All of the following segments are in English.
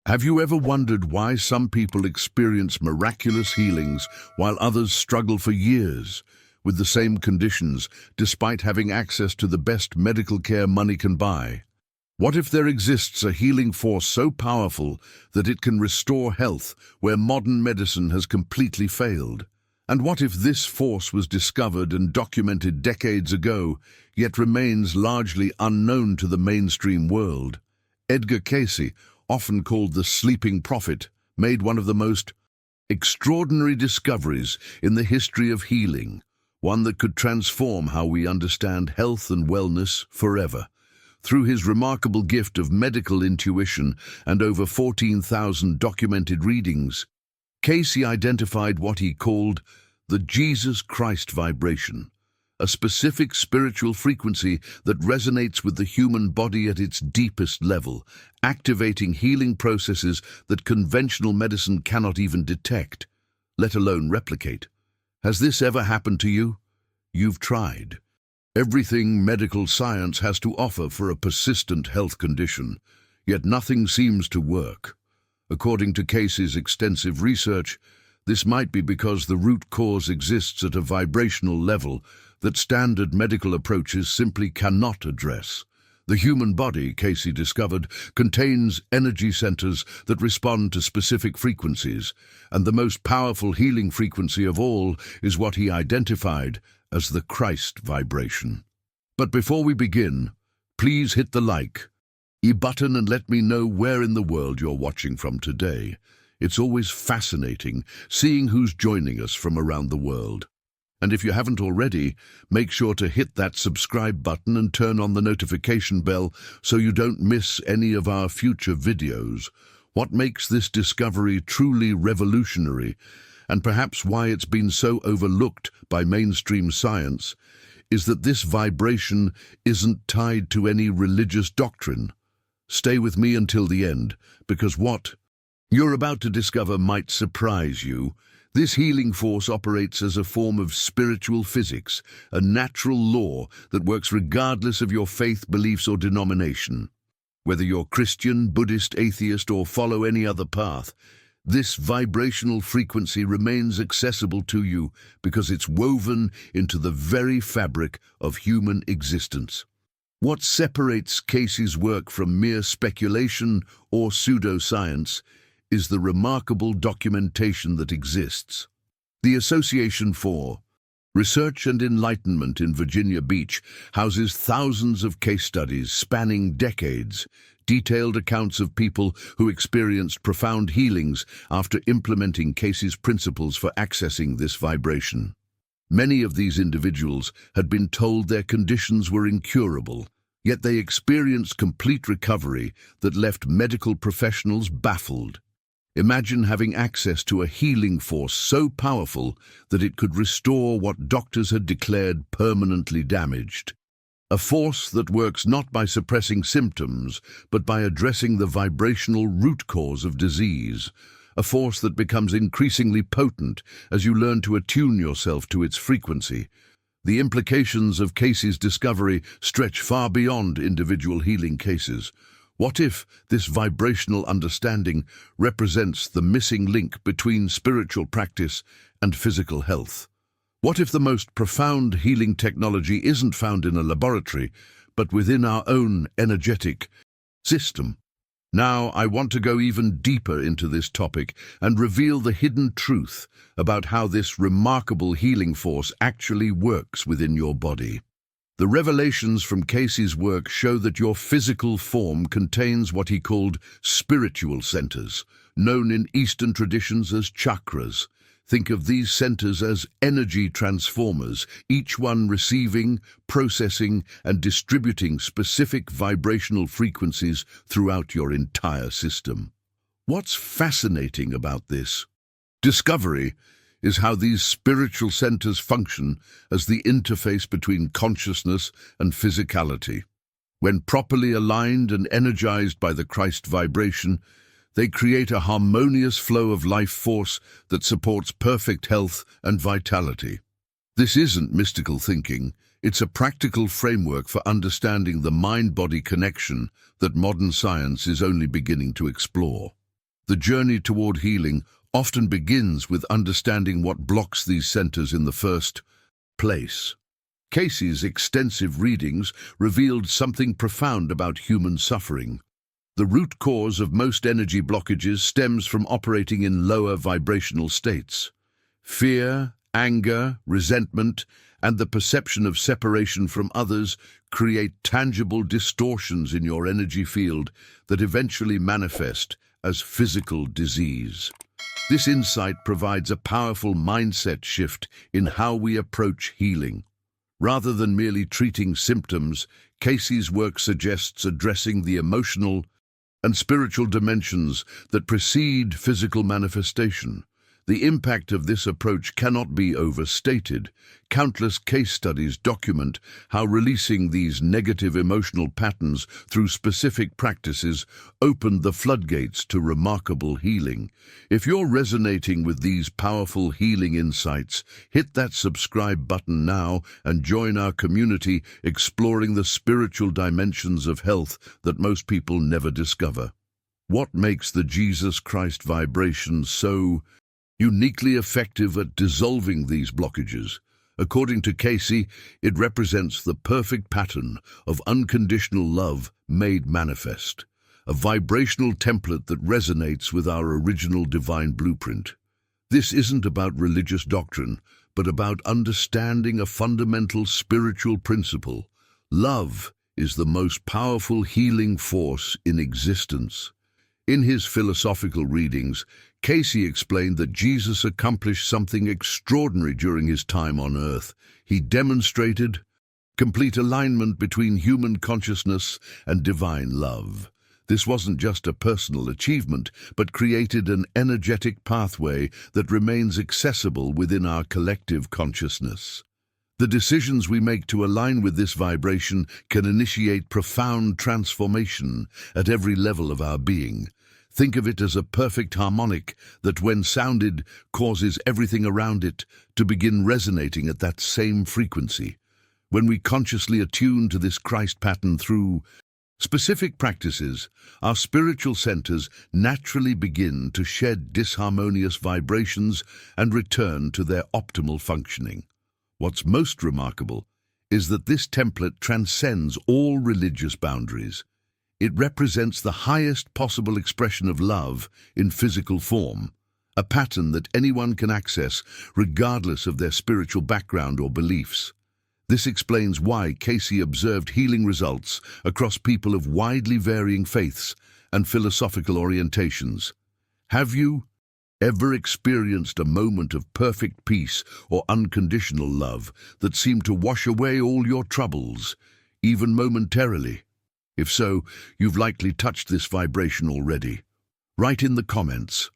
Have you ever wondered why some people experience miraculous healings while others struggle for years with the same conditions, despite having access to the best medical care money can buy? What if there exists a healing force so powerful that it can restore health where modern medicine has completely failed? And what if this force was discovered and documented decades ago, yet remains largely unknown to the mainstream world? Edgar Cayce, often called the sleeping prophet, made one of the most extraordinary discoveries in the history of healing, one that could transform how we understand health and wellness forever. Through his remarkable gift of medical intuition and over 14,000 documented readings, Cayce identified what he called the Jesus Christ vibration, a specific spiritual frequency that resonates with the human body at its deepest level, activating healing processes that conventional medicine cannot even detect, let alone replicate. Has this ever happened to you? You've tried everything medical science has to offer for a persistent health condition, yet nothing seems to work. According to Cayce's extensive research, this might be because the root cause exists at a vibrational level that standard medical approaches simply cannot address. The human body, Cayce discovered, contains energy centers that respond to specific frequencies, and the most powerful healing frequency of all is what he identified as the Christ vibration. But before we begin, please hit the like button and let me know where in the world you're watching from today. It's always fascinating seeing who's joining us from around the world. And if you haven't already, make sure to hit that subscribe button and turn on the notification bell so you don't miss any of our future videos. What makes this discovery truly revolutionary, and perhaps why it's been so overlooked by mainstream science, is that this vibration isn't tied to any religious doctrine. Stay with me until the end, because what you're about to discover might surprise you. This healing force operates as a form of spiritual physics, a natural law that works regardless of your faith, beliefs, or denomination. Whether you're Christian, Buddhist, atheist, or follow any other path, this vibrational frequency remains accessible to you because it's woven into the very fabric of human existence. What separates Cayce's work from mere speculation or pseudoscience is the remarkable documentation that exists. The Association for Research and Enlightenment in Virginia Beach houses thousands of case studies spanning decades, detailed accounts of people who experienced profound healings after implementing Cayce's principles for accessing this vibration. Many of these individuals had been told their conditions were incurable, yet they experienced complete recovery that left medical professionals baffled. Imagine having access to a healing force so powerful that it could restore what doctors had declared permanently damaged. A force that works not by suppressing symptoms, but by addressing the vibrational root cause of disease. A force that becomes increasingly potent as you learn to attune yourself to its frequency. The implications of Cayce's discovery stretch far beyond individual healing cases. What if this vibrational understanding represents the missing link between spiritual practice and physical health? What if the most profound healing technology isn't found in a laboratory, but within our own energetic system? Now, I want to go even deeper into this topic and reveal the hidden truth about how this remarkable healing force actually works within your body. The revelations from Cayce's work show that your physical form contains what he called spiritual centers, known in Eastern traditions as chakras. Think of these centers as energy transformers, each one receiving, processing, and distributing specific vibrational frequencies throughout your entire system. What's fascinating about this discovery is how these spiritual centers function as the interface between consciousness and physicality. When properly aligned and energized by the Christ vibration, they create a harmonious flow of life force that supports perfect health and vitality. This isn't mystical thinking, it's a practical framework for understanding the mind-body connection that modern science is only beginning to explore. The journey toward healing often begins with understanding what blocks these centers in the first place. Cayce's extensive readings revealed something profound about human suffering. The root cause of most energy blockages stems from operating in lower vibrational states. Fear, anger, resentment, and the perception of separation from others create tangible distortions in your energy field that eventually manifest as physical disease. This insight provides a powerful mindset shift in how we approach healing. Rather than merely treating symptoms, Cayce's work suggests addressing the emotional and spiritual dimensions that precede physical manifestation. The impact of this approach cannot be overstated. Countless case studies document how releasing these negative emotional patterns through specific practices opened the floodgates to remarkable healing. If you're resonating with these powerful healing insights, hit that subscribe button now and join our community exploring the spiritual dimensions of health that most people never discover. What makes the Jesus Christ vibration so uniquely effective at dissolving these blockages? According to Cayce, it represents the perfect pattern of unconditional love made manifest, a vibrational template that resonates with our original divine blueprint. This isn't about religious doctrine, but about understanding a fundamental spiritual principle. Love is the most powerful healing force in existence. In his philosophical readings, Cayce explained that Jesus accomplished something extraordinary during his time on earth. He demonstrated complete alignment between human consciousness and divine love. This wasn't just a personal achievement, but created an energetic pathway that remains accessible within our collective consciousness. The decisions we make to align with this vibration can initiate profound transformation at every level of our being. Think of it as a perfect harmonic that, when sounded, causes everything around it to begin resonating at that same frequency. When we consciously attune to this Christ pattern through specific practices, our spiritual centers naturally begin to shed disharmonious vibrations and return to their optimal functioning. What's most remarkable is that this template transcends all religious boundaries. It represents the highest possible expression of love in physical form, a pattern that anyone can access regardless of their spiritual background or beliefs. This explains why Cayce observed healing results across people of widely varying faiths and philosophical orientations. Have you ever experienced a moment of perfect peace or unconditional love that seemed to wash away all your troubles, even momentarily? If so, you've likely touched this vibration already. Write in the comments,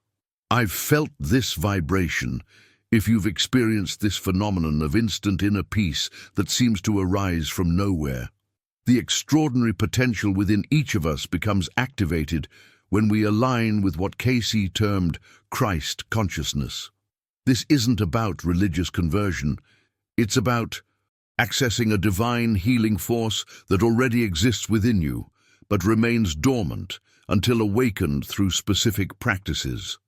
"I've felt this vibration," if you've experienced this phenomenon of instant inner peace that seems to arise from nowhere. The extraordinary potential within each of us becomes activated when we align with what Cayce termed Christ consciousness. This isn't about religious conversion. It's about accessing a divine healing force that already exists within you, but remains dormant until awakened through specific practices.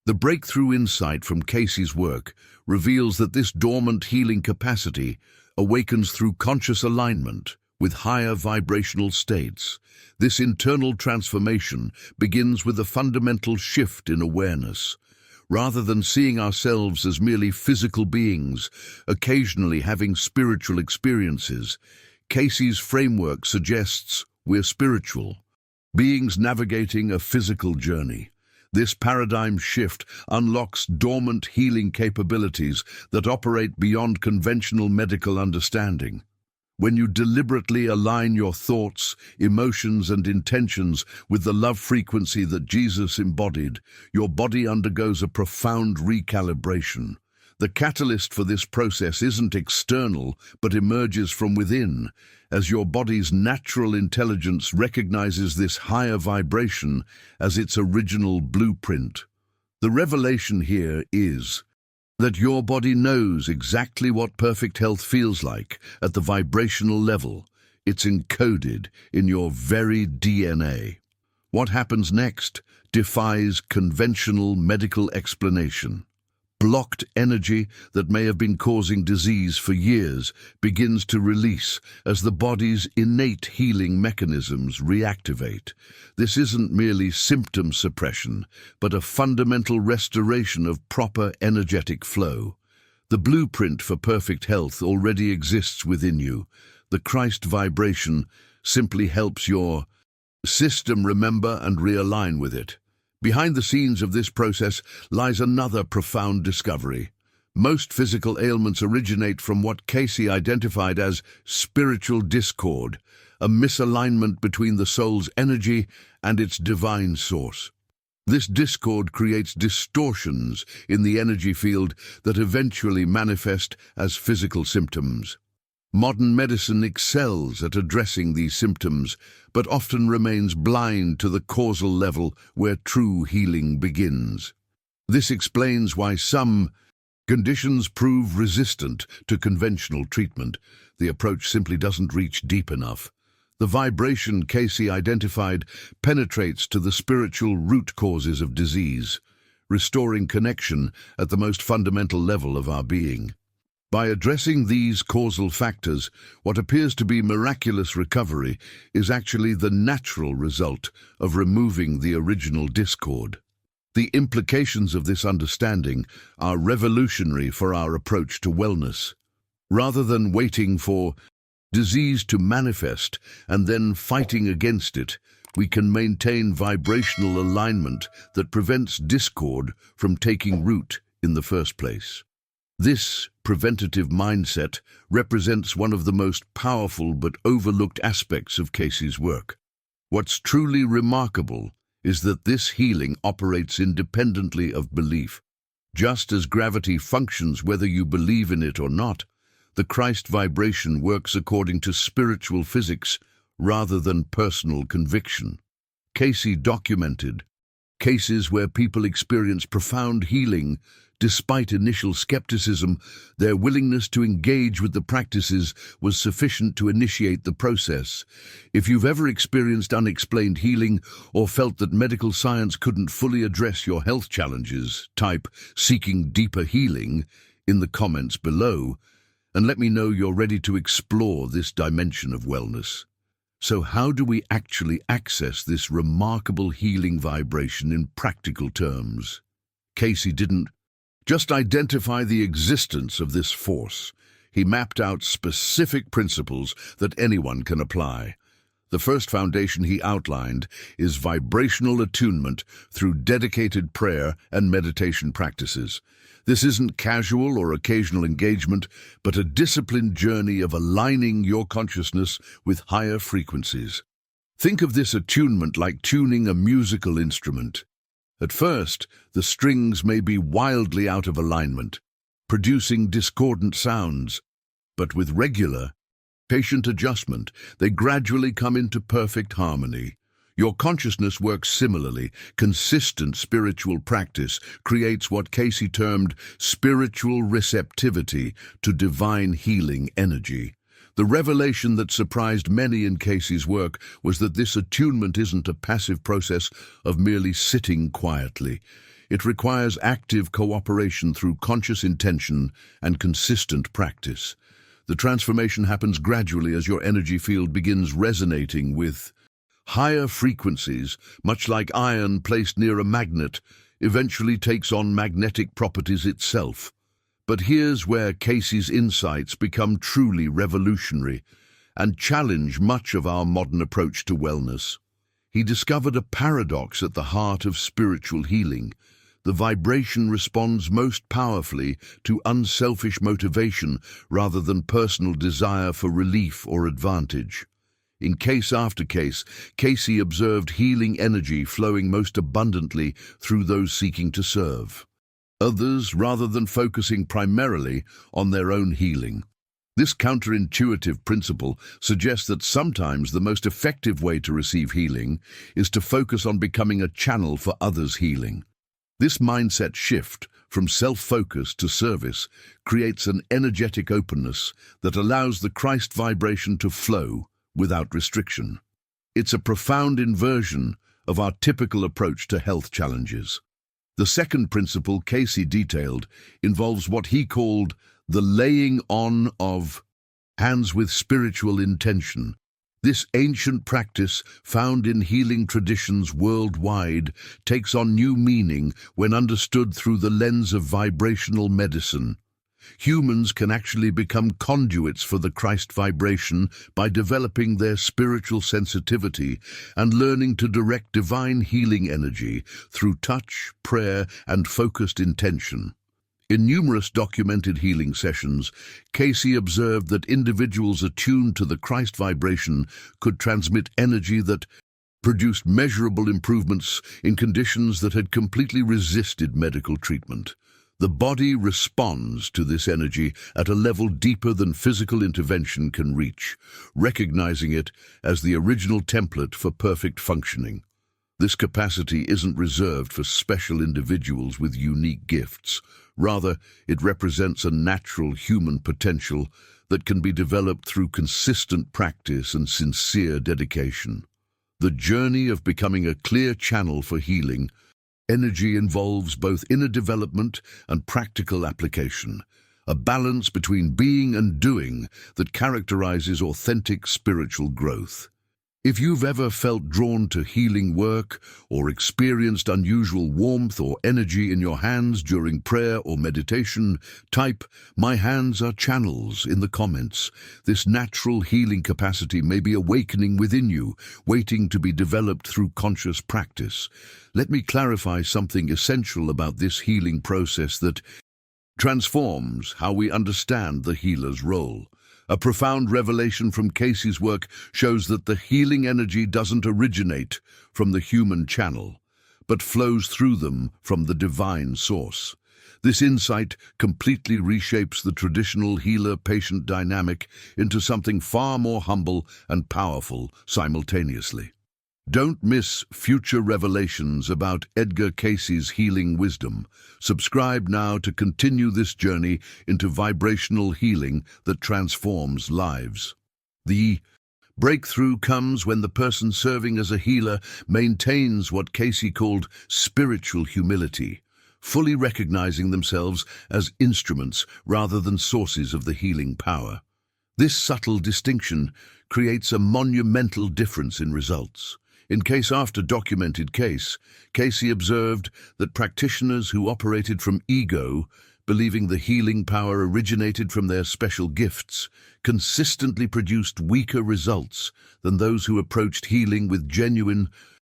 The breakthrough insight from Cayce's work reveals that this dormant healing capacity awakens through conscious alignment with higher vibrational states. This internal transformation begins with a fundamental shift in awareness. Rather than seeing ourselves as merely physical beings, occasionally having spiritual experiences, Cayce's framework suggests we're spiritual beings navigating a physical journey. This paradigm shift unlocks dormant healing capabilities that operate beyond conventional medical understanding. When you deliberately align your thoughts, emotions, and intentions with the love frequency that Jesus embodied, your body undergoes a profound recalibration. The catalyst for this process isn't external, but emerges from within, as your body's natural intelligence recognizes this higher vibration as its original blueprint. The revelation here is that your body knows exactly what perfect health feels like at the vibrational level. It's encoded in your very DNA. What happens next? defies conventional medical explanation. Blocked energy that may have been causing disease for years begins to release as the body's innate healing mechanisms reactivate. This isn't merely symptom suppression, but a fundamental restoration of proper energetic flow. The blueprint for perfect health already exists within you. The Christ vibration simply helps your system remember and realign with it. Behind the scenes of this process lies another profound discovery. Most physical ailments originate from what Cayce identified as spiritual discord, a misalignment between the soul's energy and its divine source. This discord creates distortions in the energy field that eventually manifest as physical symptoms. Modern medicine excels at addressing these symptoms, but often remains blind to the causal level where true healing begins. This explains why some conditions prove resistant to conventional treatment. The approach simply doesn't reach deep enough. The vibration Cayce identified penetrates to the spiritual root causes of disease, restoring connection at the most fundamental level of our being. By addressing these causal factors, what appears to be miraculous recovery is actually the natural result of removing the original discord. The implications of this understanding are revolutionary for our approach to wellness. Rather than waiting for disease to manifest and then fighting against it, we can maintain vibrational alignment that prevents discord from taking root in the first place. This preventative mindset represents one of the most powerful but overlooked aspects of Cayce's work. What's truly remarkable is that this healing operates independently of belief. Just as gravity functions whether you believe in it or not, the Christ vibration works according to spiritual physics rather than personal conviction. Cayce documented cases where people experience profound healing. Despite initial skepticism, their willingness to engage with the practices was sufficient to initiate the process. If you've ever experienced unexplained healing or felt that medical science couldn't fully address your health challenges, type "seeking deeper healing" in the comments below, and let me know you're ready to explore this dimension of wellness. So how do we actually access this remarkable healing vibration in practical terms? Cayce didn't just identify the existence of this force. He mapped out specific principles that anyone can apply. The first foundation he outlined is vibrational attunement through dedicated prayer and meditation practices. This isn't casual or occasional engagement, but a disciplined journey of aligning your consciousness with higher frequencies. Think of this attunement like tuning a musical instrument. At first, the strings may be wildly out of alignment, producing discordant sounds, but with regular, patient adjustment, they gradually come into perfect harmony. Your consciousness works similarly. Consistent spiritual practice creates what Cayce termed spiritual receptivity to divine healing energy. The revelation that surprised many in Cayce's work was that this attunement isn't a passive process of merely sitting quietly. It requires active cooperation through conscious intention and consistent practice. The transformation happens gradually as your energy field begins resonating with higher frequencies, much like iron placed near a magnet eventually takes on magnetic properties itself. But here's where Cayce's insights become truly revolutionary and challenge much of our modern approach to wellness. He discovered a paradox at the heart of spiritual healing. The vibration responds most powerfully to unselfish motivation rather than personal desire for relief or advantage. In case after case, Cayce observed healing energy flowing most abundantly through those seeking to serve others rather than focusing primarily on their own healing. This counterintuitive principle suggests that sometimes the most effective way to receive healing is to focus on becoming a channel for others' healing. This mindset shift from self-focus to service creates an energetic openness that allows the Christ vibration to flow without restriction. It's a profound inversion of our typical approach to health challenges. The second principle Cayce detailed involves what he called the laying on of hands with spiritual intention. This ancient practice, found in healing traditions worldwide, takes on new meaning when understood through the lens of vibrational medicine. Humans can actually become conduits for the Christ vibration by developing their spiritual sensitivity and learning to direct divine healing energy through touch, prayer, and focused intention. In numerous documented healing sessions, Cayce observed that individuals attuned to the Christ vibration could transmit energy that produced measurable improvements in conditions that had completely resisted medical treatment. The body responds to this energy at a level deeper than physical intervention can reach, recognizing it as the original template for perfect functioning. This capacity isn't reserved for special individuals with unique gifts. Rather, it represents a natural human potential that can be developed through consistent practice and sincere dedication. The journey of becoming a clear channel for healing energy involves both inner development and practical application, a balance between being and doing that characterizes authentic spiritual growth. If you've ever felt drawn to healing work or experienced unusual warmth or energy in your hands during prayer or meditation, type "My hands are channels" in the comments. This natural healing capacity may be awakening within you, waiting to be developed through conscious practice. Let me clarify something essential about this healing process that transforms how we understand the healer's role. A profound revelation from Cayce's work shows that the healing energy doesn't originate from the human channel, but flows through them from the divine source. This insight completely reshapes the traditional healer-patient dynamic into something far more humble and powerful simultaneously. Don't miss future revelations about Edgar Cayce's healing wisdom. Subscribe now to continue this journey into vibrational healing that transforms lives. The breakthrough comes when the person serving as a healer maintains what Cayce called spiritual humility, fully recognizing themselves as instruments rather than sources of the healing power. This subtle distinction creates a monumental difference in results. In case after documented case, Cayce observed that practitioners who operated from ego, believing the healing power originated from their special gifts, consistently produced weaker results than those who approached healing with genuine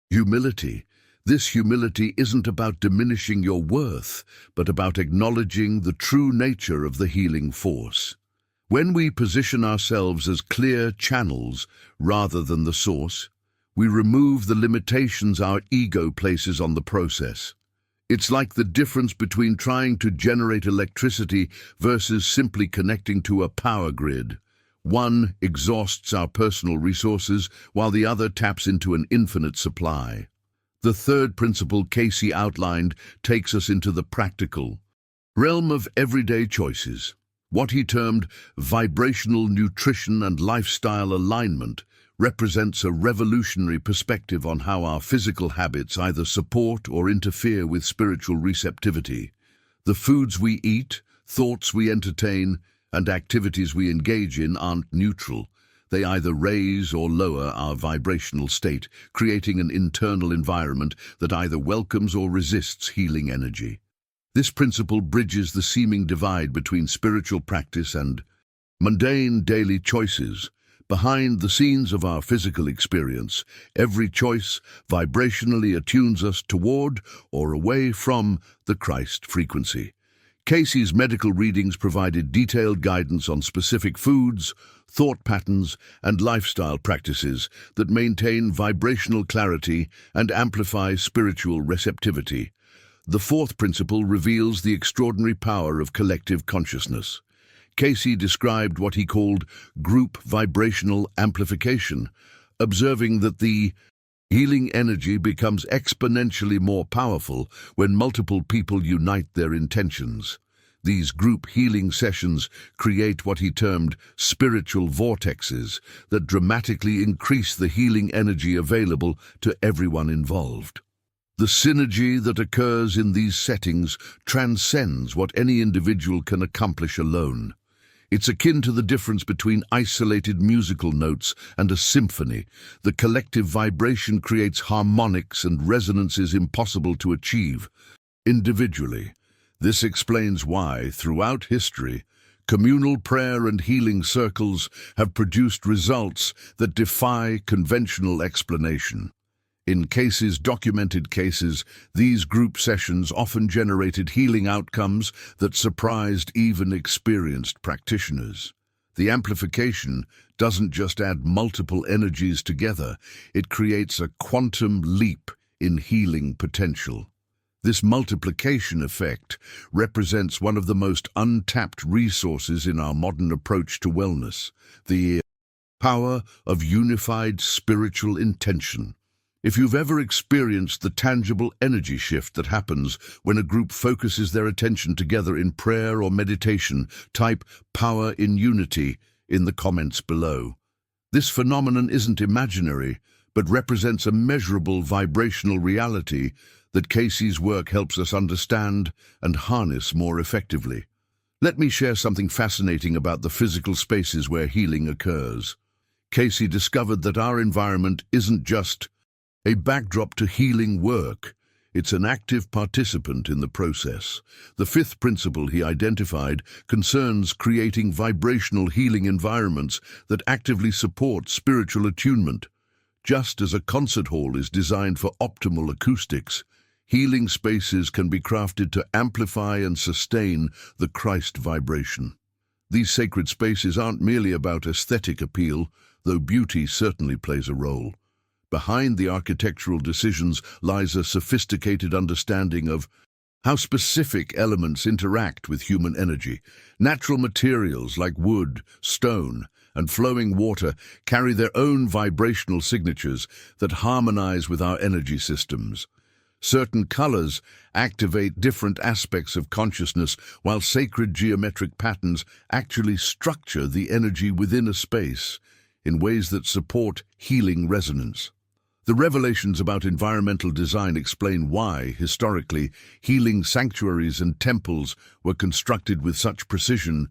humility. This humility isn't about diminishing your worth, but about acknowledging the true nature of the healing force. When we position ourselves as clear channels rather than the source, we remove the limitations our ego places on the process. It's like the difference between trying to generate electricity versus simply connecting to a power grid. One exhausts our personal resources, while the other taps into an infinite supply. The third principle Cayce outlined takes us into the practical realm of everyday choices. What he termed vibrational nutrition and lifestyle alignment represents a revolutionary perspective on how our physical habits either support or interfere with spiritual receptivity. The foods we eat, thoughts we entertain, and activities we engage in aren't neutral. They either raise or lower our vibrational state, creating an internal environment that either welcomes or resists healing energy. This principle bridges the seeming divide between spiritual practice and mundane daily choices. Behind the scenes of our physical experience, every choice vibrationally attunes us toward or away from the Christ frequency. Cayce's medical readings provided detailed guidance on specific foods, thought patterns, and lifestyle practices that maintain vibrational clarity and amplify spiritual receptivity. The fourth principle reveals the extraordinary power of collective consciousness. Cayce described what he called group vibrational amplification, observing that the healing energy becomes exponentially more powerful when multiple people unite their intentions. These group healing sessions create what he termed spiritual vortexes that dramatically increase the healing energy available to everyone involved. The synergy that occurs in these settings transcends what any individual can accomplish alone. It's akin to the difference between isolated musical notes and a symphony. The collective vibration creates harmonics and resonances impossible to achieve individually. This explains why, throughout history, communal prayer and healing circles have produced results that defy conventional explanation. In Cayce's documented cases, these group sessions often generated healing outcomes that surprised even experienced practitioners. The amplification doesn't just add multiple energies together, it creates a quantum leap in healing potential. This multiplication effect represents one of the most untapped resources in our modern approach to wellness, the power of unified spiritual intention. If you've ever experienced the tangible energy shift that happens when a group focuses their attention together in prayer or meditation, type "power in unity" in the comments below. This phenomenon isn't imaginary, but represents a measurable vibrational reality that Cayce's work helps us understand and harness more effectively. Let me share something fascinating about the physical spaces where healing occurs. Cayce discovered that our environment isn't just a backdrop to healing work, it's an active participant in the process. The fifth principle he identified concerns creating vibrational healing environments that actively support spiritual attunement. Just as a concert hall is designed for optimal acoustics, healing spaces can be crafted to amplify and sustain the Christ vibration. These sacred spaces aren't merely about aesthetic appeal, though beauty certainly plays a role. Behind the architectural decisions lies a sophisticated understanding of how specific elements interact with human energy. Natural materials like wood, stone, and flowing water carry their own vibrational signatures that harmonize with our energy systems. Certain colors activate different aspects of consciousness, while sacred geometric patterns actually structure the energy within a space in ways that support healing resonance. The revelations about environmental design explain why, historically, healing sanctuaries and temples were constructed with such precision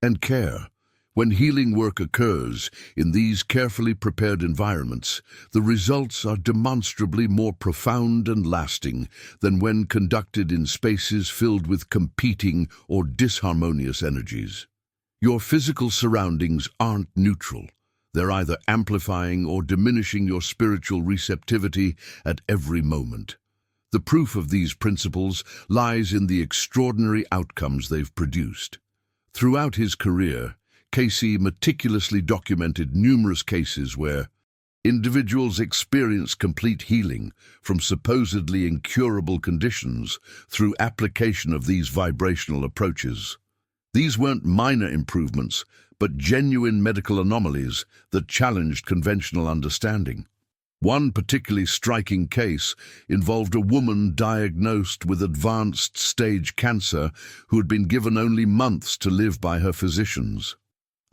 and care. When healing work occurs in these carefully prepared environments, the results are demonstrably more profound and lasting than when conducted in spaces filled with competing or disharmonious energies. Your physical surroundings aren't neutral. They're either amplifying or diminishing your spiritual receptivity at every moment. The proof of these principles lies in the extraordinary outcomes they've produced. Throughout his career, Cayce meticulously documented numerous cases where individuals experienced complete healing from supposedly incurable conditions through application of these vibrational approaches. These weren't minor improvements, but genuine medical anomalies that challenged conventional understanding. One particularly striking case involved a woman diagnosed with advanced stage cancer who had been given only months to live by her physicians.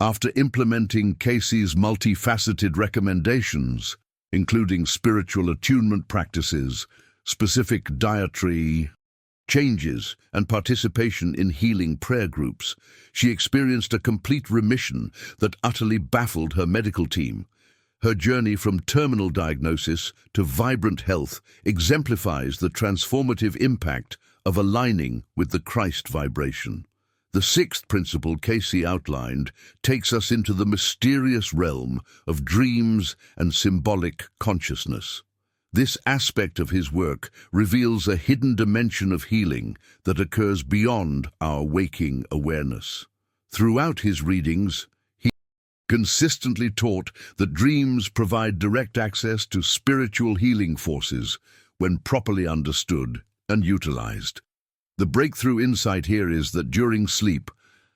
After implementing Cayce's multifaceted recommendations, including spiritual attunement practices, specific dietary changes, and participation in healing prayer groups, she experienced a complete remission that utterly baffled her medical team. Her journey from terminal diagnosis to vibrant health exemplifies the transformative impact of aligning with the Christ vibration. The sixth principle Cayce outlined takes us into the mysterious realm of dreams and symbolic consciousness. This aspect of his work reveals a hidden dimension of healing that occurs beyond our waking awareness. Throughout his readings, he consistently taught that dreams provide direct access to spiritual healing forces when properly understood and utilized. The breakthrough insight here is that during sleep,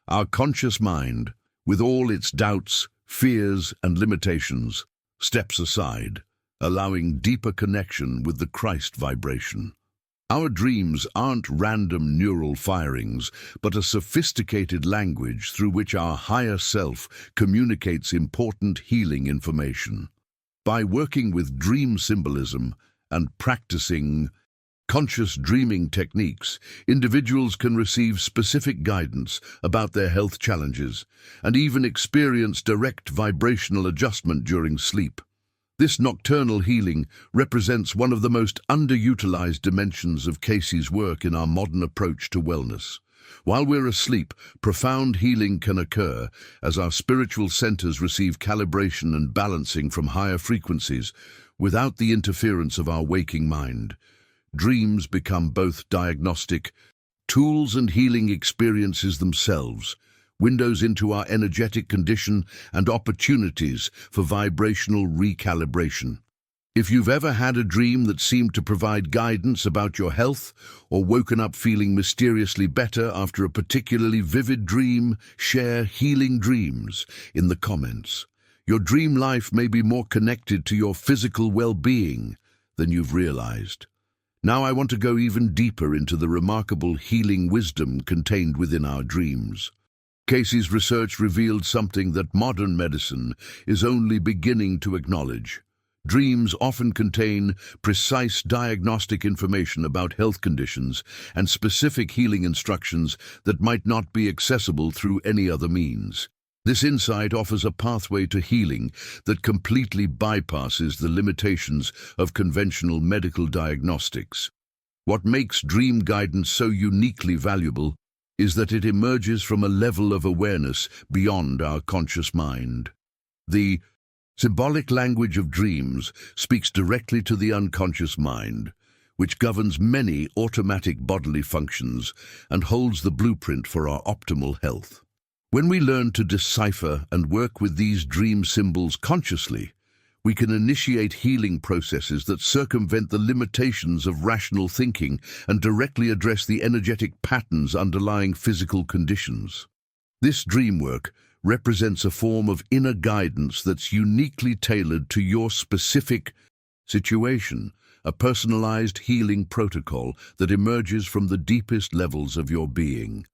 our conscious mind, with all its doubts, fears, and limitations, steps aside, allowing deeper connection with the Christ vibration. Our dreams aren't random neural firings, but a sophisticated language through which our higher self communicates important healing information. By working with dream symbolism and practicing conscious dreaming techniques, individuals can receive specific guidance about their health challenges and even experience direct vibrational adjustment during sleep. This nocturnal healing represents one of the most underutilized dimensions of Cayce's work in our modern approach to wellness. While we're asleep, profound healing can occur as our spiritual centers receive calibration and balancing from higher frequencies without the interference of our waking mind. Dreams become both diagnostic tools and healing experiences themselves, windows into our energetic condition and opportunities for vibrational recalibration. If you've ever had a dream that seemed to provide guidance about your health or woken up feeling mysteriously better after a particularly vivid dream, share healing dreams in the comments. Your dream life may be more connected to your physical well-being than you've realized. Now I want to go even deeper into the remarkable healing wisdom contained within our dreams. Cayce's research revealed something that modern medicine is only beginning to acknowledge. Dreams often contain precise diagnostic information about health conditions and specific healing instructions that might not be accessible through any other means. This insight offers a pathway to healing that completely bypasses the limitations of conventional medical diagnostics. What makes dream guidance so uniquely valuable is that it emerges from a level of awareness beyond our conscious mind. The symbolic language of dreams speaks directly to the unconscious mind, which governs many automatic bodily functions and holds the blueprint for our optimal health. When we learn to decipher and work with these dream symbols consciously, we can initiate healing processes that circumvent the limitations of rational thinking and directly address the energetic patterns underlying physical conditions. This dream work represents a form of inner guidance that's uniquely tailored to your specific situation, a personalized healing protocol that emerges from the deepest levels of your being.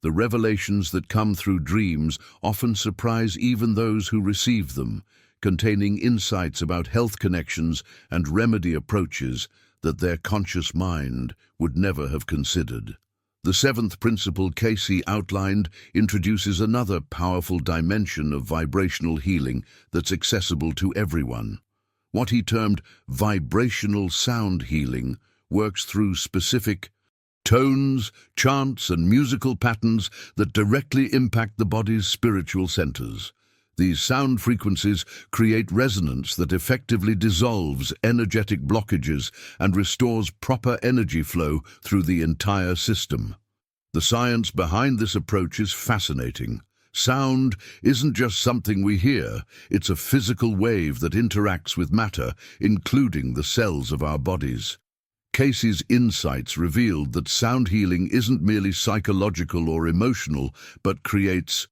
The revelations that come through dreams often surprise even those who receive them, containing insights about health connections and remedy approaches that their conscious mind would never have considered. The seventh principle Cayce outlined introduces another powerful dimension of vibrational healing that's accessible to everyone. What he termed vibrational sound healing works through specific tones, chants, and musical patterns that directly impact the body's spiritual centers. These sound frequencies create resonance that effectively dissolves energetic blockages and restores proper energy flow through the entire system. The science behind this approach is fascinating. Sound isn't just something we hear, it's a physical wave that interacts with matter, including the cells of our bodies. Cayce's insights revealed that sound healing isn't merely psychological or emotional, but creates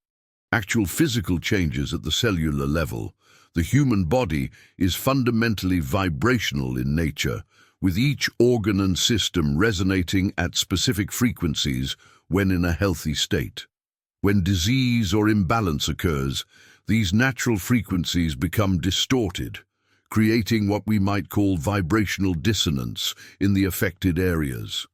actual physical changes at the cellular level. The human body is fundamentally vibrational in nature, with each organ and system resonating at specific frequencies when in a healthy state. When disease or imbalance occurs, these natural frequencies become distorted, creating what we might call vibrational dissonance in the affected areas.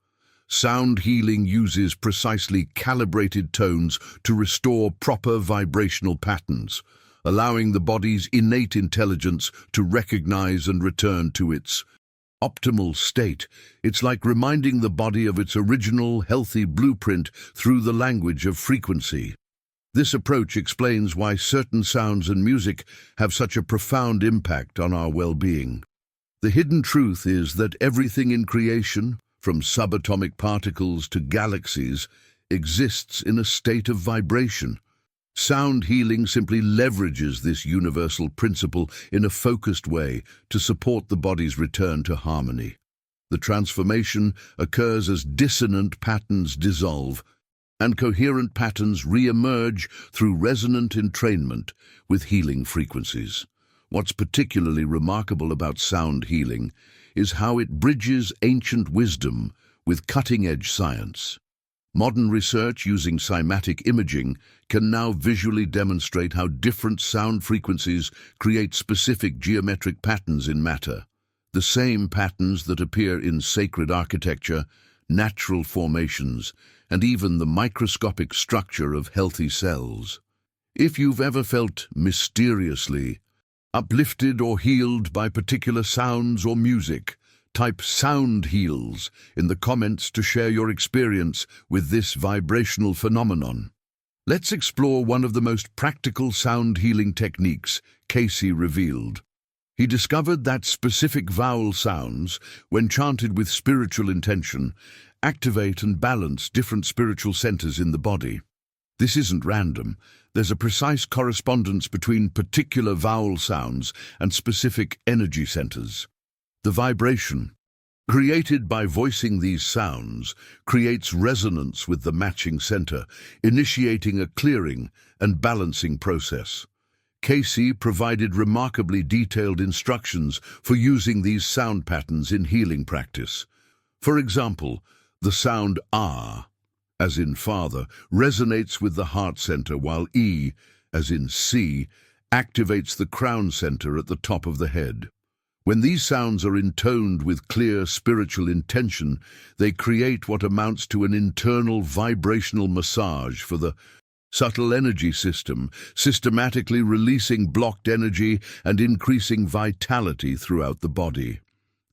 Sound healing uses precisely calibrated tones to restore proper vibrational patterns, allowing the body's innate intelligence to recognize and return to its optimal state. It's like reminding the body of its original, healthy blueprint through the language of frequency. This approach explains why certain sounds and music have such a profound impact on our well-being. The hidden truth is that everything in creation, from subatomic particles to galaxies, exists in a state of vibration. Sound healing simply leverages this universal principle in a focused way to support the body's return to harmony. The transformation occurs as dissonant patterns dissolve and coherent patterns re-emerge through resonant entrainment with healing frequencies. What's particularly remarkable about sound healing is how it bridges ancient wisdom with cutting-edge science. Modern research using cymatic imaging can now visually demonstrate how different sound frequencies create specific geometric patterns in matter, the same patterns that appear in sacred architecture, natural formations, and even the microscopic structure of healthy cells. If you've ever felt mysteriously uplifted or healed by particular sounds or music, type "sound heals" in the comments to share your experience with this vibrational phenomenon. Let's explore one of the most practical sound healing techniques Cayce revealed. He discovered that specific vowel sounds, when chanted with spiritual intention, activate and balance different spiritual centers in the body. This isn't random. There's a precise correspondence between particular vowel sounds and specific energy centers. The vibration, created by voicing these sounds, creates resonance with the matching center, initiating a clearing and balancing process. Cayce provided remarkably detailed instructions for using these sound patterns in healing practice. For example, the sound "ah", as in father, resonates with the heart center, while "e", as in see, activates the crown center at the top of the head. When these sounds are intoned with clear spiritual intention, they create what amounts to an internal vibrational massage for the subtle energy system, systematically releasing blocked energy and increasing vitality throughout the body.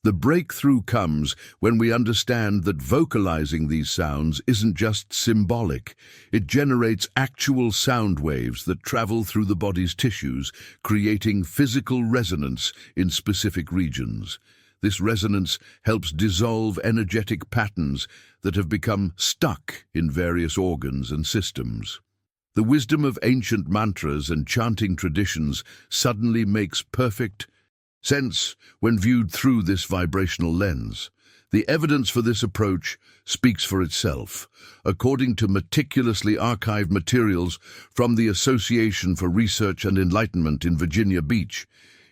The breakthrough comes when we understand that vocalizing these sounds isn't just symbolic. It generates actual sound waves that travel through the body's tissues, creating physical resonance in specific regions. This resonance helps dissolve energetic patterns that have become stuck in various organs and systems. The wisdom of ancient mantras and chanting traditions suddenly makes perfect sense when viewed through this vibrational lens. The evidence for this approach speaks for itself. According to meticulously archived materials from the Association for Research and Enlightenment in Virginia Beach,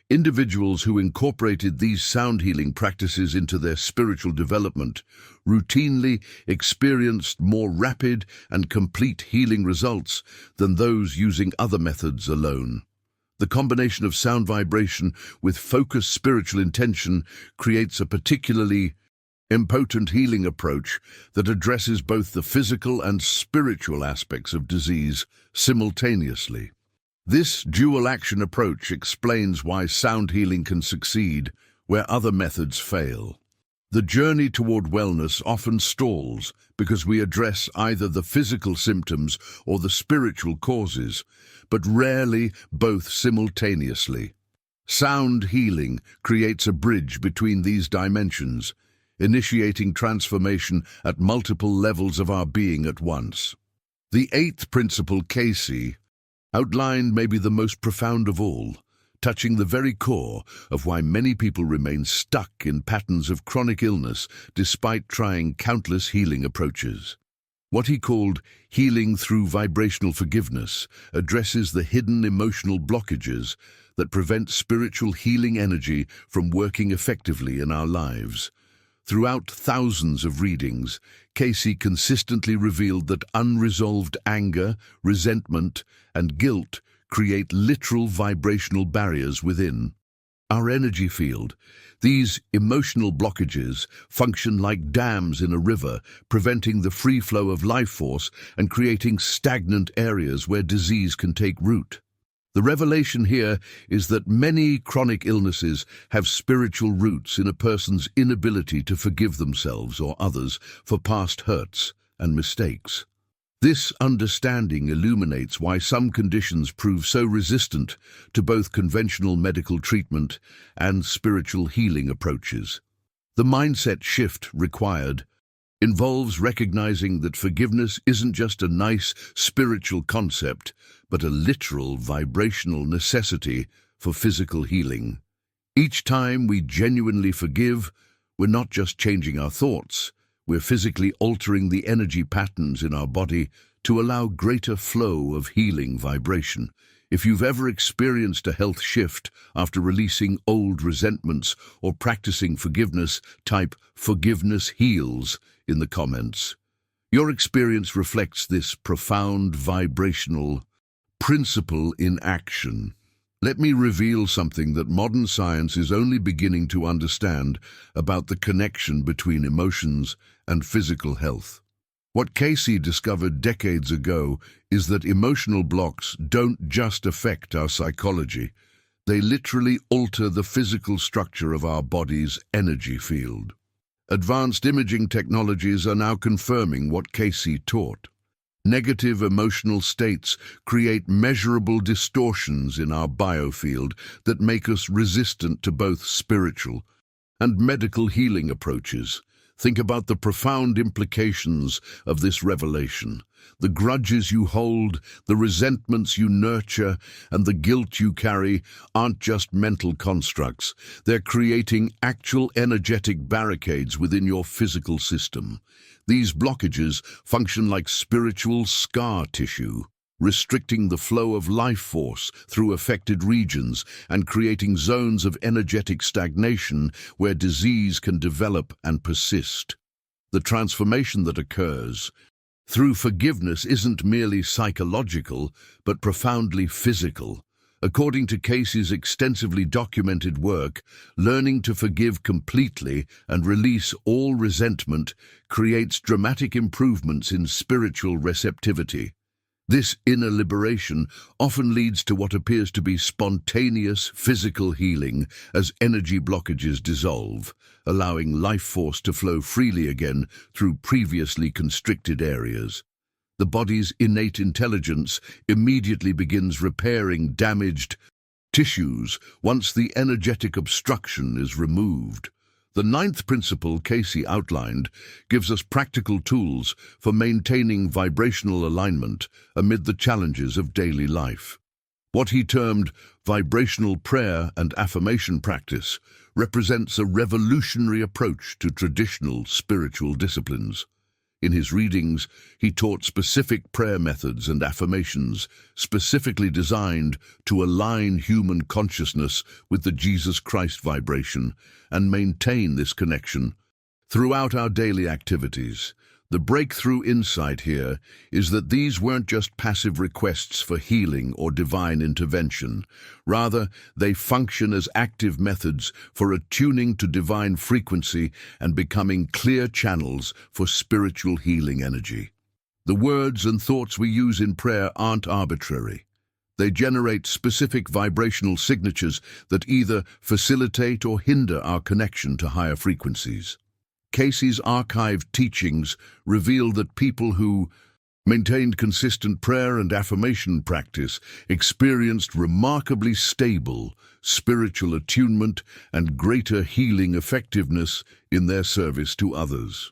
individuals who incorporated these sound healing practices into their spiritual development routinely experienced more rapid and complete healing results than those using other methods alone. The combination of sound vibration with focused spiritual intention creates a particularly impotent healing approach that addresses both the physical and spiritual aspects of disease simultaneously. This dual-action approach explains why sound healing can succeed where other methods fail. The journey toward wellness often stalls because we address either the physical symptoms or the spiritual causes, but rarely both simultaneously. Sound healing creates a bridge between these dimensions, initiating transformation at multiple levels of our being at once. The eighth principle Cayce outlined may be the most profound of all, touching the very core of why many people remain stuck in patterns of chronic illness despite trying countless healing approaches. What he called healing through vibrational forgiveness addresses the hidden emotional blockages that prevent spiritual healing energy from working effectively in our lives. Throughout thousands of readings, Cayce consistently revealed that unresolved anger, resentment, and guilt create literal vibrational barriers within our energy field. These emotional blockages function like dams in a river, preventing the free flow of life force and creating stagnant areas where disease can take root. The revelation here is that many chronic illnesses have spiritual roots in a person's inability to forgive themselves or others for past hurts and mistakes. This understanding illuminates why some conditions prove so resistant to both conventional medical treatment and spiritual healing approaches. The mindset shift required involves recognizing that forgiveness isn't just a nice spiritual concept, but a literal vibrational necessity for physical healing. Each time we genuinely forgive, we're not just changing our thoughts, we're physically altering the energy patterns in our body to allow greater flow of healing vibration. If you've ever experienced a health shift after releasing old resentments or practicing forgiveness, type "forgiveness heals" in the comments. Your experience reflects this profound vibrational principle in action. Let me reveal something that modern science is only beginning to understand about the connection between emotions and physical health. What Cayce discovered decades ago is that emotional blocks don't just affect our psychology. They literally alter the physical structure of our body's energy field. Advanced imaging technologies are now confirming what Cayce taught. Negative emotional states create measurable distortions in our biofield that make us resistant to both spiritual and medical healing approaches. Think about the profound implications of this revelation. The grudges you hold, the resentments you nurture, and the guilt you carry aren't just mental constructs. They're creating actual energetic barricades within your physical system. These blockages function like spiritual scar tissue, restricting the flow of life force through affected regions and creating zones of energetic stagnation where disease can develop and persist. The transformation that occurs through forgiveness isn't merely psychological, but profoundly physical. According to Cayce's extensively documented work, learning to forgive completely and release all resentment creates dramatic improvements in spiritual receptivity. This inner liberation often leads to what appears to be spontaneous physical healing as energy blockages dissolve, allowing life force to flow freely again through previously constricted areas. The body's innate intelligence immediately begins repairing damaged tissues once the energetic obstruction is removed. The ninth principle Cayce outlined gives us practical tools for maintaining vibrational alignment amid the challenges of daily life. What he termed vibrational prayer and affirmation practice represents a revolutionary approach to traditional spiritual disciplines. In his readings, he taught specific prayer methods and affirmations specifically designed to align human consciousness with the Jesus Christ vibration and maintain this connection throughout our daily activities. The breakthrough insight here is that these weren't just passive requests for healing or divine intervention. Rather, they function as active methods for attuning to divine frequency and becoming clear channels for spiritual healing energy. The words and thoughts we use in prayer aren't arbitrary. They generate specific vibrational signatures that either facilitate or hinder our connection to higher frequencies. Cayce's archived teachings reveal that people who maintained consistent prayer and affirmation practice experienced remarkably stable spiritual attunement and greater healing effectiveness in their service to others.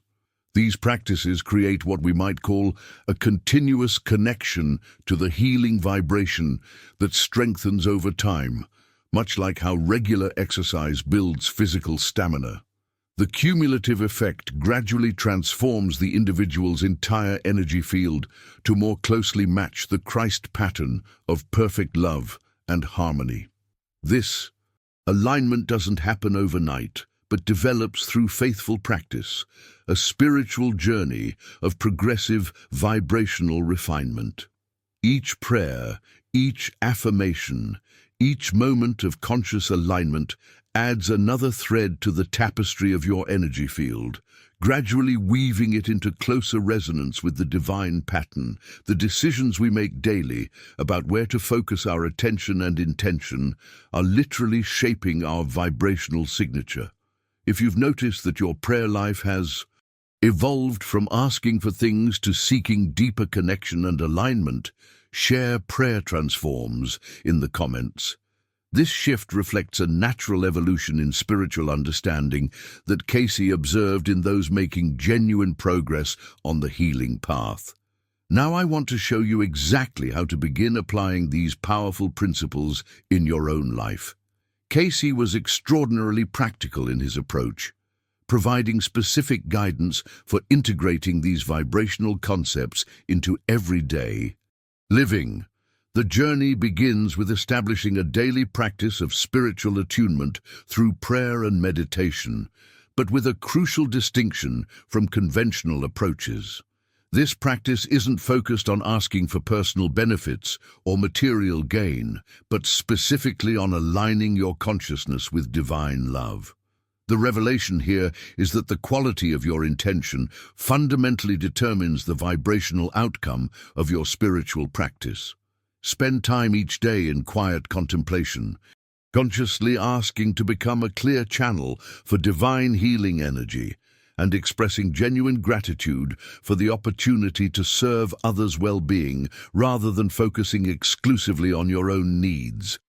These practices create what we might call a continuous connection to the healing vibration that strengthens over time, much like how regular exercise builds physical stamina. The cumulative effect gradually transforms the individual's entire energy field to more closely match the Christ pattern of perfect love and harmony. This alignment doesn't happen overnight, but develops through faithful practice, a spiritual journey of progressive vibrational refinement. Each prayer, each affirmation, each moment of conscious alignment adds another thread to the tapestry of your energy field, gradually weaving it into closer resonance with the divine pattern. The decisions we make daily about where to focus our attention and intention are literally shaping our vibrational signature. If you've noticed that your prayer life has evolved from asking for things to seeking deeper connection and alignment, share prayer transforms in the comments. This shift reflects a natural evolution in spiritual understanding that Cayce observed in those making genuine progress on the healing path. Now I want to show you exactly how to begin applying these powerful principles in your own life. Cayce was extraordinarily practical in his approach, providing specific guidance for integrating these vibrational concepts into everyday living. The journey begins with establishing a daily practice of spiritual attunement through prayer and meditation, but with a crucial distinction from conventional approaches. This practice isn't focused on asking for personal benefits or material gain, but specifically on aligning your consciousness with divine love. The revelation here is that the quality of your intention fundamentally determines the vibrational outcome of your spiritual practice. Spend time each day in quiet contemplation, consciously asking to become a clear channel for divine healing energy, and expressing genuine gratitude for the opportunity to serve others' well-being rather than focusing exclusively on your own needs.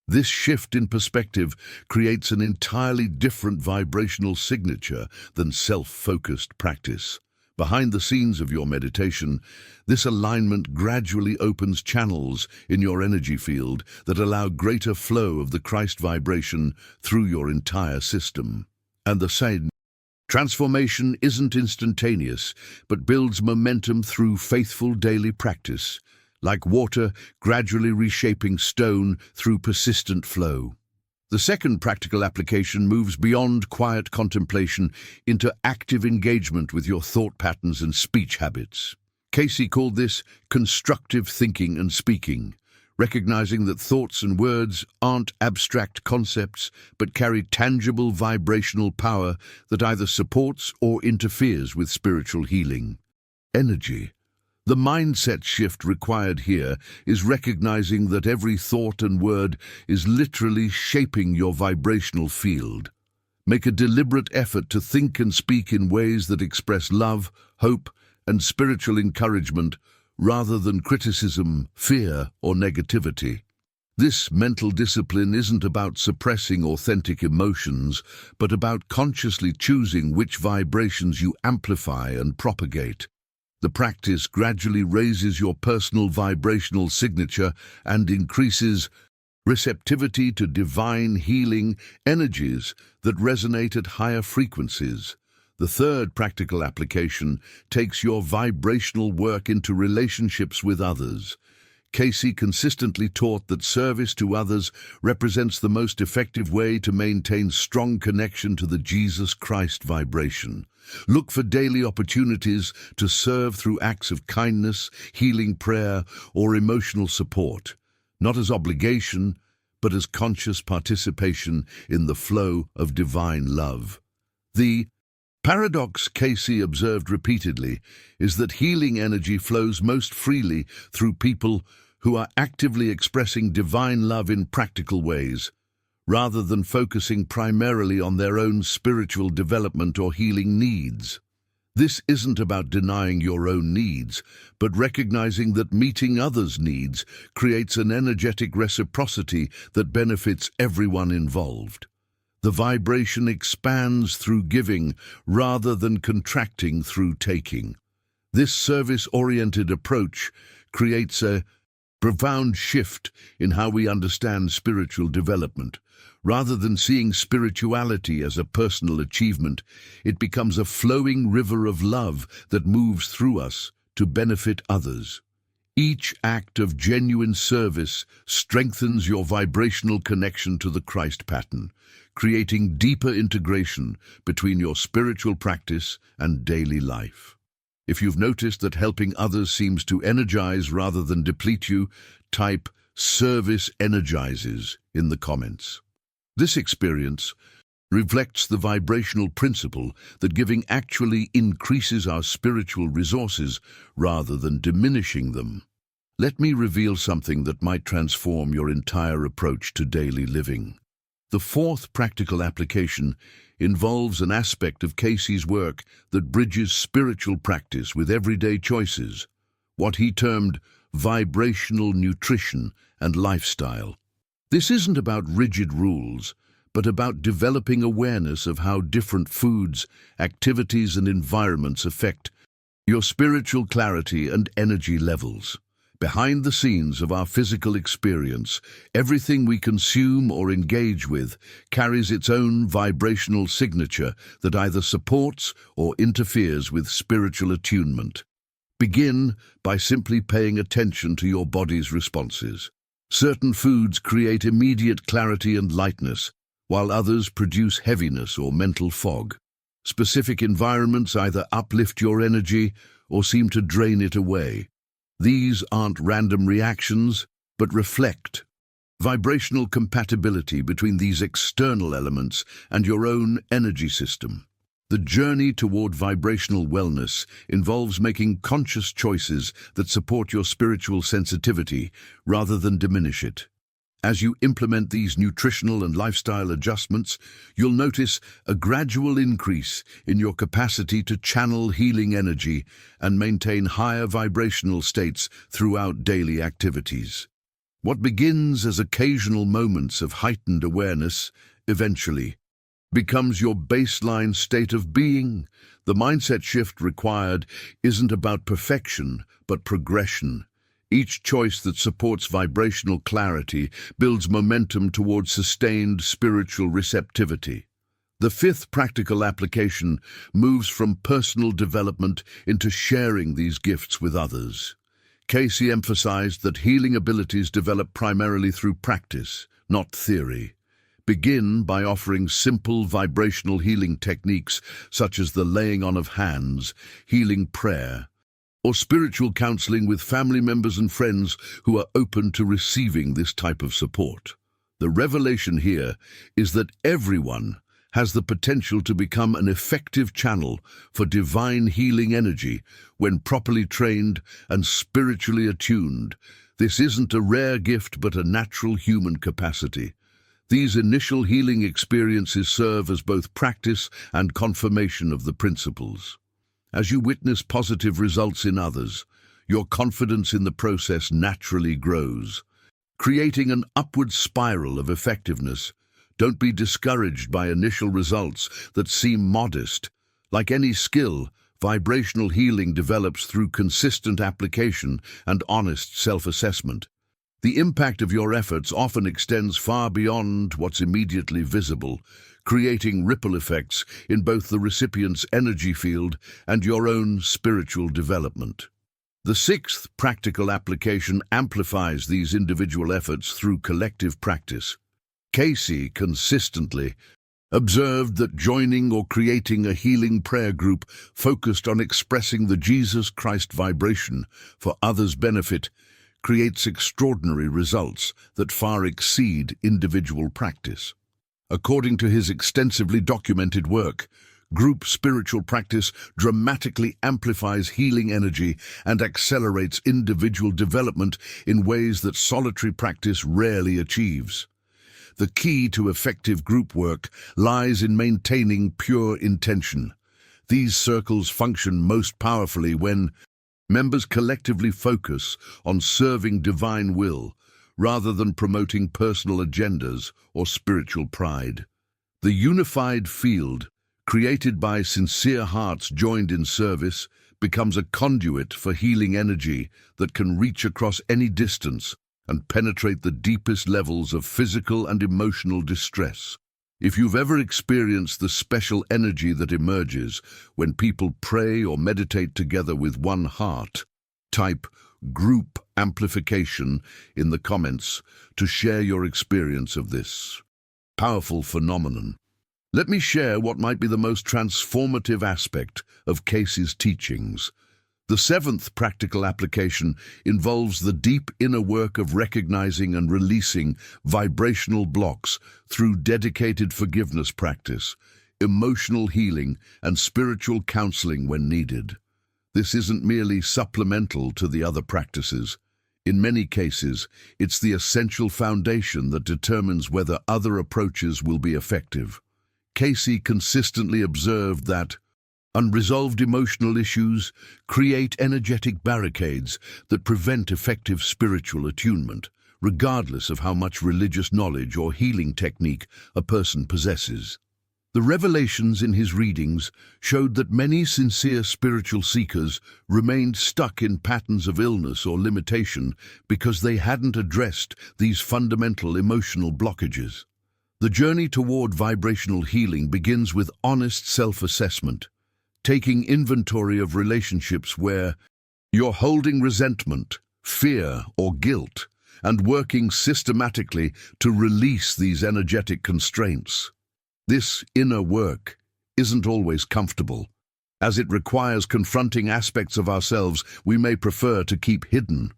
This shift in perspective creates an entirely different vibrational signature than self-focused practice. Behind the scenes of your meditation, this alignment gradually opens channels in your energy field that allow greater flow of the Christ vibration through your entire system. And the same transformation isn't instantaneous, but builds momentum through faithful daily practice, like water gradually reshaping stone through persistent flow. The second practical application moves beyond quiet contemplation into active engagement with your thought patterns and speech habits. Cayce called this constructive thinking and speaking, recognizing that thoughts and words aren't abstract concepts but carry tangible vibrational power that either supports or interferes with spiritual healing. Energy. The mindset shift required here is recognizing that every thought and word is literally shaping your vibrational field. Make a deliberate effort to think and speak in ways that express love, hope, and spiritual encouragement rather than criticism, fear, or negativity. This mental discipline isn't about suppressing authentic emotions, but about consciously choosing which vibrations you amplify and propagate. The practice gradually raises your personal vibrational signature and increases receptivity to divine healing energies that resonate at higher frequencies. The third practical application takes your vibrational work into relationships with others. Cayce consistently taught that service to others represents the most effective way to maintain strong connection to the Jesus Christ vibration. Look for daily opportunities to serve through acts of kindness, healing prayer, or emotional support, not as obligation, but as conscious participation in the flow of divine love. The paradox Cayce observed repeatedly is that healing energy flows most freely through people who are actively expressing divine love in practical ways, rather than focusing primarily on their own spiritual development or healing needs. This isn't about denying your own needs, but recognizing that meeting others' needs creates an energetic reciprocity that benefits everyone involved. The vibration expands through giving rather than contracting through taking. This service-oriented approach creates a profound shift in how we understand spiritual development. Rather than seeing spirituality as a personal achievement, it becomes a flowing river of love that moves through us to benefit others. Each act of genuine service strengthens your vibrational connection to the Christ pattern, creating deeper integration between your spiritual practice and daily life. If you've noticed that helping others seems to energize rather than deplete you, type "service energizes" in the comments. This experience reflects the vibrational principle that giving actually increases our spiritual resources rather than diminishing them. Let me reveal something that might transform your entire approach to daily living. The fourth practical application involves an aspect of Cayce's work that bridges spiritual practice with everyday choices, what he termed vibrational nutrition and lifestyle. This isn't about rigid rules, but about developing awareness of how different foods, activities, and environments affect your spiritual clarity and energy levels. Behind the scenes of our physical experience, everything we consume or engage with carries its own vibrational signature that either supports or interferes with spiritual attunement. Begin by simply paying attention to your body's responses. Certain foods create immediate clarity and lightness, while others produce heaviness or mental fog. Specific environments either uplift your energy or seem to drain it away. These aren't random reactions, but reflect vibrational compatibility between these external elements and your own energy system. The journey toward vibrational wellness involves making conscious choices that support your spiritual sensitivity rather than diminish it. As you implement these nutritional and lifestyle adjustments, you'll notice a gradual increase in your capacity to channel healing energy and maintain higher vibrational states throughout daily activities. What begins as occasional moments of heightened awareness eventually becomes your baseline state of being. The mindset shift required isn't about perfection, but progression. Each choice that supports vibrational clarity builds momentum towards sustained spiritual receptivity. The fifth practical application moves from personal development into sharing these gifts with others. Cayce emphasized that healing abilities develop primarily through practice, not theory. Begin by offering simple vibrational healing techniques such as the laying on of hands, healing prayer, or spiritual counseling with family members and friends who are open to receiving this type of support. The revelation here is that everyone has the potential to become an effective channel for divine healing energy when properly trained and spiritually attuned. This isn't a rare gift but a natural human capacity. These initial healing experiences serve as both practice and confirmation of the principles. As you witness positive results in others, your confidence in the process naturally grows, creating an upward spiral of effectiveness. Don't be discouraged by initial results that seem modest. Like any skill, vibrational healing develops through consistent application and honest self-assessment. The impact of your efforts often extends far beyond what's immediately visible, creating ripple effects in both the recipient's energy field and your own spiritual development. The sixth practical application amplifies these individual efforts through collective practice. Cayce consistently observed that joining or creating a healing prayer group focused on expressing the Jesus Christ vibration for others' benefit creates extraordinary results that far exceed individual practice. According to his extensively documented work, group spiritual practice dramatically amplifies healing energy and accelerates individual development in ways that solitary practice rarely achieves. The key to effective group work lies in maintaining pure intention. These circles function most powerfully when members collectively focus on serving divine will rather than promoting personal agendas or spiritual pride. The unified field, created by sincere hearts joined in service, becomes a conduit for healing energy that can reach across any distance and penetrate the deepest levels of physical and emotional distress. If you've ever experienced the special energy that emerges when people pray or meditate together with one heart, type group amplification in the comments to share your experience of this powerful phenomenon. Let me share what might be the most transformative aspect of Cayce's teachings. The seventh practical application involves the deep inner work of recognizing and releasing vibrational blocks through dedicated forgiveness practice, emotional healing, and spiritual counseling when needed. This isn't merely supplemental to the other practices. In many cases, it's the essential foundation that determines whether other approaches will be effective. Cayce consistently observed that unresolved emotional issues create energetic barricades that prevent effective spiritual attunement, regardless of how much religious knowledge or healing technique a person possesses. The revelations in his readings showed that many sincere spiritual seekers remained stuck in patterns of illness or limitation because they hadn't addressed these fundamental emotional blockages. The journey toward vibrational healing begins with honest self-assessment, taking inventory of relationships where You're holding resentment, fear, or guilt, and working systematically to release these energetic constraints. This inner work isn't always comfortable, as it requires confronting aspects of ourselves we may prefer to keep hidden.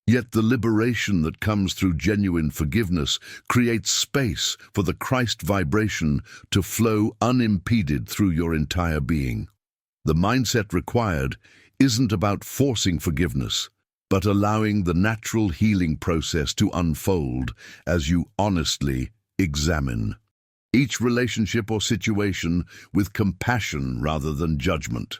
Yet the liberation that comes through genuine forgiveness creates space for the Christ vibration to flow unimpeded through your entire being. The mindset required isn't about forcing forgiveness, but allowing the natural healing process to unfold as you honestly examine each relationship or situation with compassion rather than judgment.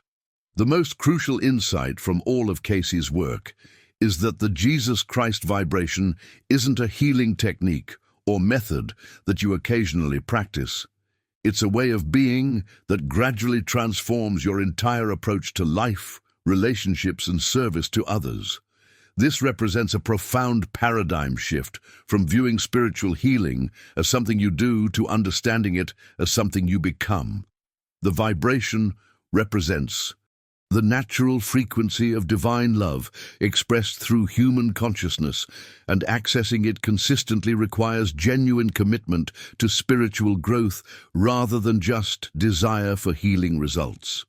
The most crucial insight from all of Cayce's work is that the Jesus Christ vibration isn't a healing technique or method that you occasionally practice. It's a way of being that gradually transforms your entire approach to life, relationships, and service to others. This represents a profound paradigm shift from viewing spiritual healing as something you do to understanding it as something you become. The vibration represents the natural frequency of divine love expressed through human consciousness, and accessing it consistently requires genuine commitment to spiritual growth rather than just desire for healing results.